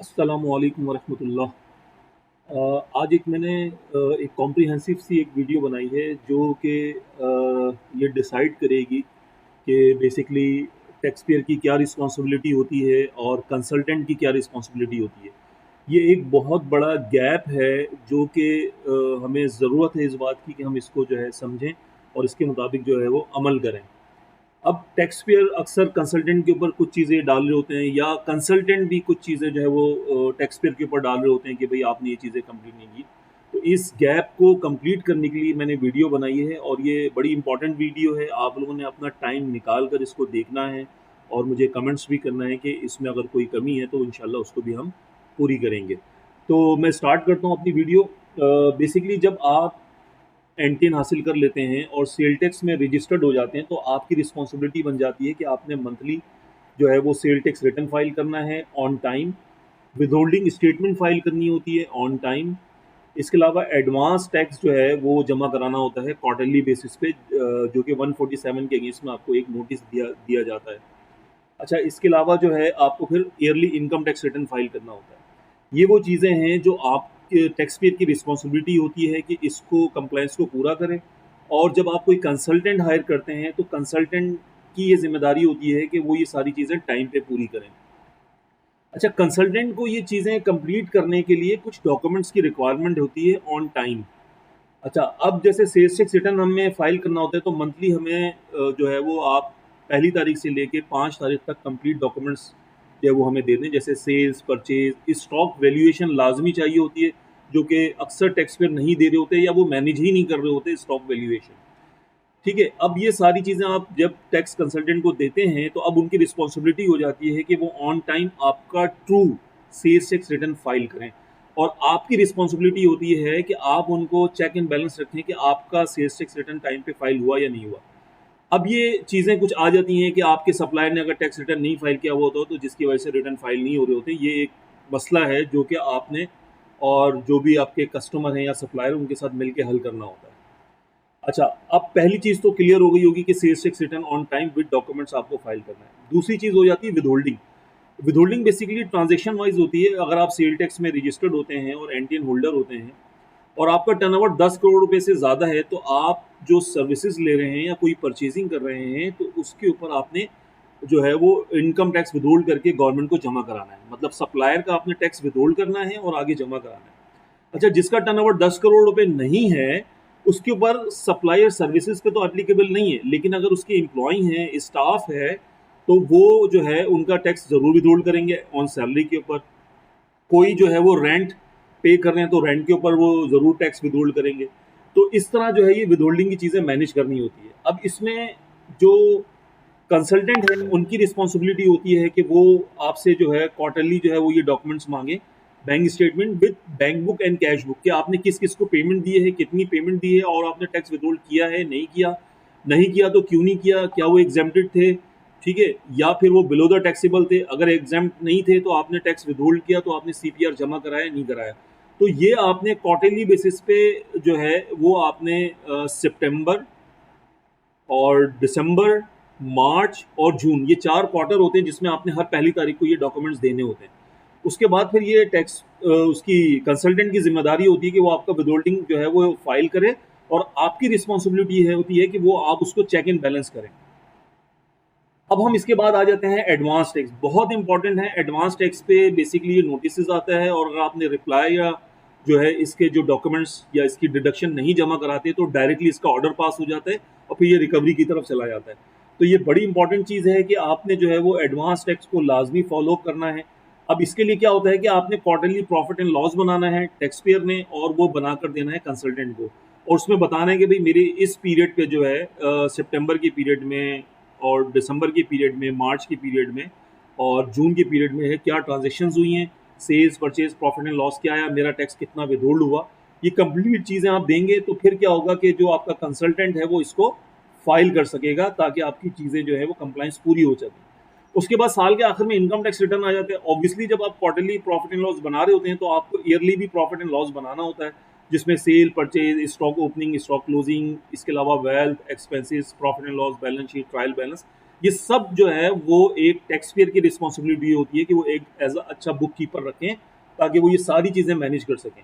अस्सलामुअलैकुम वरहमतुल्लाह। आज एक कॉम्प्रिहेंसिव सी एक वीडियो बनाई है जो कि ये डिसाइड करेगी कि बेसिकली टैक्स पेयर की क्या रिस्पॉन्सिबिलिटी होती है और कंसल्टेंट की क्या रिस्पॉन्सिबिलिटी होती है। ये एक बहुत बड़ा गैप है जो कि हमें ज़रूरत है इस बात की कि हम इसको जो है समझें और इसके मुताबिक जो है वो अमल करें। अब टैक्स पेयर अक्सर कंसल्टेंट के ऊपर कुछ चीज़ें डाल रहे होते हैं या कंसल्टेंट भी कुछ चीज़ें जो है वो टैक्स पेयर के ऊपर डाल रहे होते हैं कि भाई आपने ये चीज़ें कंप्लीट नहीं की। तो इस गैप को कंप्लीट करने के लिए मैंने वीडियो बनाई है और ये बड़ी इंपॉर्टेंट वीडियो है। आप लोगों ने अपना टाइम निकाल कर इसको देखना है और मुझे कमेंट्स भी करना है कि इसमें अगर कोई कमी है तो इंशाल्लाह उसको भी हम पूरी करेंगे। तो मैं स्टार्ट करता हूँ अपनी वीडियो। बेसिकली जब आप एनटीन हासिल कर लेते हैं और सेल टैक्स में रजिस्टर्ड हो जाते हैं तो आपकी रिस्पॉन्सिबिलिटी बन जाती है कि आपने मंथली जो है वो सेल टैक्स रिटर्न फाइल करना है on time, withholding statement file करनी होती है ऑन टाइम। इसके अलावा एडवांस टैक्स जो है वो जमा कराना होता है क्वार्टरली बेसिस पे, जो कि 147 के अगेंस्ट में आपको एक नोटिस दिया दिया जाता है। अच्छा, इसके अलावा जो है आपको फिर yearly income tax return file करना होता है। ये वो चीज़ें हैं जो आप टैक्स पेयर की रिस्पॉन्सिबिलिटी होती है कि इसको कंप्लायंस को पूरा करें। और जब आप कोई कंसल्टेंट हायर करते हैं तो कंसल्टेंट की ये जिम्मेदारी होती है कि वो ये सारी चीज़ें टाइम पे पूरी करें। अच्छा, कंसल्टेंट को ये चीज़ें कंप्लीट करने के लिए कुछ डॉक्यूमेंट्स की रिक्वायरमेंट होती है ऑन टाइम। अच्छा, अब जैसे सेल्स टैक्स रिटर्न हमें फाइल करना होता है तो मंथली हमें जो है वो आप पहली तारीख से लेके 5 तारीख तक कंप्लीट डॉक्यूमेंट्स जो है वो हमें दे दें। जैसे सेल्स, परचेज, स्टॉक वैल्यूएशन लाजमी चाहिए होती है, जो कि अक्सर टैक्स पेयर नहीं दे रहे होते या वो मैनेज ही नहीं कर रहे होते स्टॉक वैल्यूएशन। ठीक है, अब ये सारी चीज़ें आप जब टैक्स कंसल्टेंट को देते हैं तो अब उनकी रिस्पॉन्सिबिलिटी हो जाती है कि वो ऑन टाइम आपका true sales tax return file करें। और आपकी रिस्पॉन्सिबिलिटी होती है कि आप उनको चेक एंड बैलेंस रखें कि आपका सेल्स टैक्स रिटर्न टाइम पे फाइल हुआ या नहीं हुआ। अब ये चीज़ें कुछ आ जाती हैं कि आपके सप्लायर ने अगर टैक्स रिटर्न नहीं फाइल किया हुआ होता तो जिसकी वजह से रिटर्न फाइल नहीं हो रहे होते। ये एक मसला है जो कि आपने और जो भी आपके कस्टमर हैं या सप्लायर उनके साथ मिलकर हल करना होता है। अच्छा, अब पहली चीज़ तो क्लियर हो गई होगी कि sales tax return on time with documents आपको फाइल करना है। दूसरी चीज़ हो जाती है withholding. Withholding basically transaction wise होती है। अगर आप सेल टैक्स में रजिस्टर्ड होते हैं और एनटीएन होल्डर होते हैं और आपका टर्नओवर 10 करोड़ रुपए से ज़्यादा है तो आप जो सर्विसेज ले रहे हैं या कोई परचेजिंग कर रहे हैं तो उसके ऊपर आपने जो है वो इनकम टैक्स विदहोल्ड करके गवर्नमेंट को जमा कराना है। मतलब सप्लायर का आपने टैक्स विदहोल्ड करना है और आगे जमा कराना है। अच्छा, जिसका टर्नओवर 10 करोड़ रुपए नहीं है उसके ऊपर सप्लायर सर्विसेज पे तो एप्लीकेबल नहीं है, लेकिन अगर उसके एम्प्लॉय हैं, स्टाफ है, तो वो जो है उनका टैक्स ज़रूर विदहोल्ड करेंगे ऑन सैलरी के ऊपर। कोई जो है वो रेंट पे कर रहे हैं तो रेंट के ऊपर वो ज़रूर टैक्स विदहोल्ड करेंगे। तो इस तरह जो है ये विदहोल्डिंग की चीज़ें मैनेज करनी होती है। अब इसमें जो कंसल्टेंट है उनकी रिस्पॉन्सिबिलिटी होती है कि वो आपसे जो है क्वार्टरली जो है वो ये डॉक्यूमेंट्स मांगे, bank statement with bank book and cash book, कि आपने किस किस को पेमेंट दी है, कितनी पेमेंट दी है और आपने टैक्स विदहोल्ड किया है, नहीं किया, नहीं किया तो क्यों नहीं किया, क्या वो एग्जेम्प्टेड थे, ठीक है, या फिर वो बिलो द टैक्सेबल थे। अगर एग्जेम्प्ट नहीं थे तो आपने टैक्स विदहोल्ड किया तो आपने सीपीआर जमा कराया नहीं कराया। तो ये आपने क्वार्टरली बेसिस पे जो है वो आपने सितंबर और दिसंबर, मार्च और जून, ये 4 क्वार्टर होते हैं जिसमें आपने हर पहली तारीख को ये डॉक्यूमेंट्स देने होते हैं। उसके बाद फिर ये टैक्स उसकी कंसल्टेंट की ज़िम्मेदारी होती है कि वो आपका विदहोल्डिंग जो है वो फाइल करे और आपकी रिस्पॉन्सिबिलिटी है होती है कि वो आप उसको चेक एंड बैलेंस करें। अब हम इसके बाद आ जाते हैं एडवांस टैक्स। बहुत इंपॉर्टेंट है एडवांस टैक्स पे। बेसिकली ये नोटिस आता है और अगर आपने रिप्लाई या जो है इसके जो डॉक्यूमेंट्स या इसकी डिडक्शन नहीं जमा कराते तो डायरेक्टली इसका ऑर्डर पास हो जाता है और फिर ये रिकवरी की तरफ चला जाता है। तो ये बड़ी इंपॉर्टेंट चीज़ है कि आपने जो है वो एडवांस टैक्स को लाजमी फॉलो करना है। अब इसके लिए क्या होता है कि आपने क्वार्टरली प्रॉफिट एंड लॉस बनाना है टैक्स पेयर ने और वो बनाकर देना है कंसल्टेंट को। और उसमें बताना है कि भाई मेरे इस पीरियड पे जो है सितंबर के पीरियड में और दिसंबर के पीरियड में, मार्च के पीरियड में और जून के पीरियड में है क्या ट्रांजेक्शन्स हुई हैं, sales, purchase, profit and loss क्या आया, मेरा टैक्स कितना विदहोल्ड हुआ। ये कंप्लीट चीज़ें आप देंगे तो फिर क्या होगा कि जो आपका कंसल्टेंट है वो इसको फाइल कर सकेगा ताकि आपकी चीज़ें जो है वो कंप्लाइंस पूरी हो सके। उसके बाद साल के आखिर में इनकम टैक्स रिटर्न आ जाते हैं। ऑब्वियसली जब आप क्वार्टरली प्रॉफिट एंड लॉस बना रहे होते हैं तो आपको ईयरली भी प्रॉफिट एंड लॉस बनाना होता है, जिसमें sale, purchase, stock opening, stock closing, इसके अलावा wealth, expenses, profit and loss, balance sheet, trial balance, ये सब जो है वो एक टैक्स पेयर की रिस्पॉन्सिबिलिटी होती है कि वो एक एज अ अच्छा बुक कीपर रखें ताकि वो ये सारी चीज़ें मैनेज कर सकें।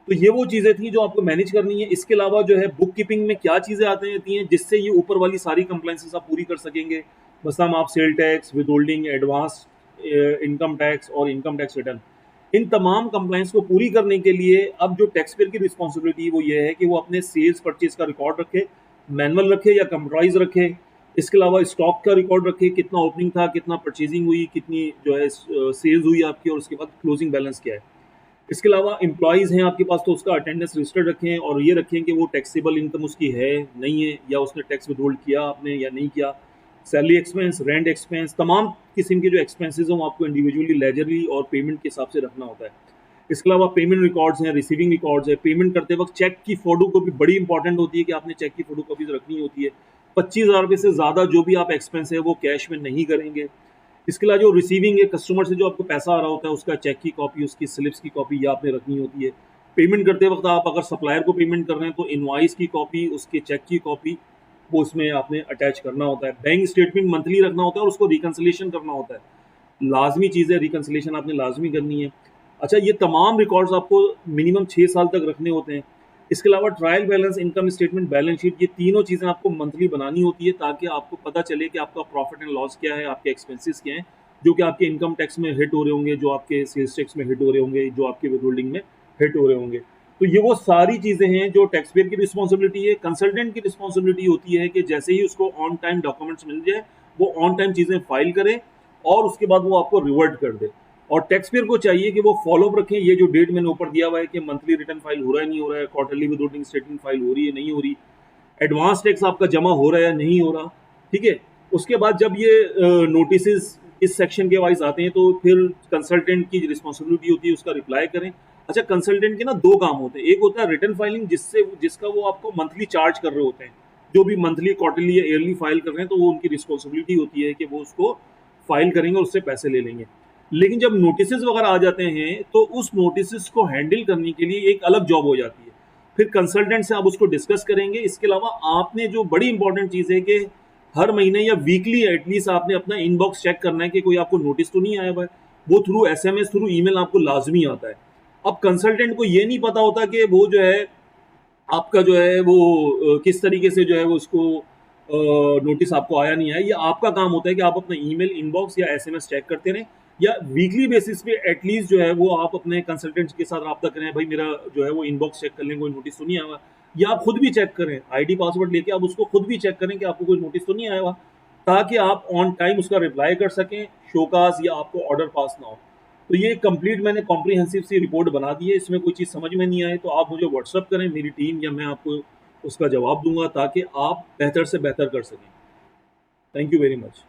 तो ये वो चीज़ें थी जो आपको मैनेज करनी है। इसके अलावा जो है बुक कीपिंग में क्या चीज़ें आती रहती हैं जिससे ये ऊपर वाली सारी कंप्लाइंसेस आप पूरी कर सकेंगे। बस हम आप sale tax, with holding, advance income tax और इनकम टैक्स रिटर्न, इन तमाम कंप्लाइंस को पूरी करने के लिए अब जो टैक्स पेयर की रिस्पॉन्सिबिलिटी वो ये है कि वो अपने सेल्स परचेज का रिकॉर्ड रखे, मैनुअल रखे या कंप्यूटराइज रखे। इसके अलावा स्टॉक का रिकॉर्ड रखे, कितना ओपनिंग था, कितना परचेजिंग हुई, कितनी जो है सेल्स हुई आपकी, और उसके बाद क्लोजिंग बैलेंस क्या है। इसके अलावा एम्प्लॉयज़ हैं आपके पास तो उसका अटेंडेंस रजिस्टर रखें और ये रखें कि वो टैक्सेबल इनकम उसकी है, नहीं है, या उसने टैक्स विथहोल्ड किया आपने या नहीं किया। सैलरी एक्सपेंस, रेंट एक्सपेंस, तमाम किस्म के जो एक्सपेंसेस हैं वो आपको इंडिविजुअली लेजरली और पेमेंट के हिसाब से रखना होता है। इसके अलावा पेमेंट रिकॉर्ड्स हैं, रिसीविंग रिकॉर्ड्स है। पेमेंट करते वक्त चेक की फ़ोटो कॉपी बड़ी इंपॉर्टेंट होती है कि आपने चेक की फ़ोटो कॉपीज रखनी होती है। 25,000 से ज़्यादा जो भी आप एक्सपेंस है वो कैश में नहीं करेंगे। इसके अलावा जो रिसीविंग है, कस्टमर से जो आपको पैसा आ रहा होता है उसका चेक की कॉपी, उसकी स्लिप्स की कॉपी ये आपने रखनी होती है। पेमेंट करते वक्त आप अगर सप्लायर को पेमेंट कर रहे हैं तो इनवॉइस की कॉपी, उसके चेक की कॉपी वो उसमें आपने अटैच करना होता है। बैंक स्टेटमेंट मंथली रखना होता है और उसको रिकन्सिलेशन करना होता है। लाजमी चीज़ है, रिकन्सिलेशन आपने लाजमी करनी है। अच्छा, ये तमाम रिकॉर्ड्स आपको मिनिमम 6 साल तक रखने होते हैं। इसके अलावा trial balance, income statement, balance sheet, ये तीनों चीज़ें आपको मंथली बनानी होती है ताकि आपको पता चले कि आपका प्रॉफिट एंड लॉस क्या है, आपके एक्सपेंसेस क्या हैं, जो कि आपके इनकम टैक्स में हिट हो रहे होंगे, जो आपके सेल्स टैक्स में हिट हो रहे होंगे, जो आपके विद होल्डिंग में हिट हो रहे होंगे। तो ये वो सारी चीज़ें हैं जो टैक्स पेयर की रिस्पॉन्सिबिलिटी है। कंसल्टेंट की रिस्पॉन्सिबिलिटी होती है कि जैसे ही उसको ऑन टाइम डॉक्यूमेंट्स मिल जाए वो ऑन टाइम चीज़ें फाइल करे और उसके बाद वो आपको रिवर्ट कर दे। और टैक्स पेयर को चाहिए कि वो फॉलो अप रखें, ये जो डेट मैंने ऊपर दिया हुआ है कि मंथली रिटर्न फाइल हो रहा है नहीं हो रहा है, quarterly with holding statement file हो रही है नहीं हो रही, एडवांस टैक्स आपका जमा हो रहा है या नहीं हो रहा। ठीक है। उसके बाद जब ये नोटिस इस सेक्शन के वाइज आते हैं तो फिर कंसल्टेंट की रिस्पॉन्सिबिलिटी होती है उसका रिप्लाई करें। अच्छा, कंसल्टेंट के ना दो काम होते हैं। एक होता है रिटर्न फाइलिंग जिसका वो आपको मंथली चार्ज कर रहे होते हैं। जो भी मंथली, क्वार्टरली या ईयरली फाइल कर रहे हैं तो वो उनकी रिस्पॉन्सिबिलिटी होती है कि वो उसको फाइल करेंगे और उससे पैसे ले लेंगे। लेकिन जब नोटिसेस वगैरह आ जाते हैं तो उस नोटिसेस को हैंडल करने के लिए एक अलग जॉब हो जाती है। फिर कंसल्टेंट से आप उसको डिस्कस करेंगे। इसके अलावा आपने जो बड़ी इंपॉर्टेंट चीज़ है कि हर महीने या वीकली एटलीस्ट आपने अपना इनबॉक्स चेक करना है कि कोई आपको नोटिस तो नहीं आया हुआ है। वो थ्रू एसएमएस, थ्रू ईमेल आपको लाजमी आता है। अब कंसल्टेंट को ये नहीं पता होता कि वो जो है आपका जो है वो किस तरीके से जो है वो उसको नोटिस आपको आया नहीं आया। ये आपका काम होता है कि आप अपना ईमेल इनबॉक्स या एसएमएस चेक करते रहें, या वीकली बेसिस पे एटलीस्ट जो है वो आप अपने कंसल्टेंट के साथ रब्ता करें, भाई मेरा जो है वो इनबॉक्स चेक कर लें, कोई नोटिस तो नहीं आया हुआ। या आप खुद भी चेक करें, आईडी पासवर्ड लेके आप उसको खुद भी चेक करें कि आपको कोई नोटिस तो नहीं आया हुआ, ताकि आप ऑन टाइम उसका रिप्लाई कर सकें, शोकाज या आपको ऑर्डर पास ना हो। तो ये कंप्लीट मैंने कॉम्प्रिहेंसिव सी रिपोर्ट बना दी है। इसमें कोई चीज़ समझ में नहीं आए तो आप मुझे व्हाट्सअप करें, मेरी टीम या मैं आपको उसका जवाब दूंगा ताकि आप बेहतर से बेहतर कर सकें। Thank you very much.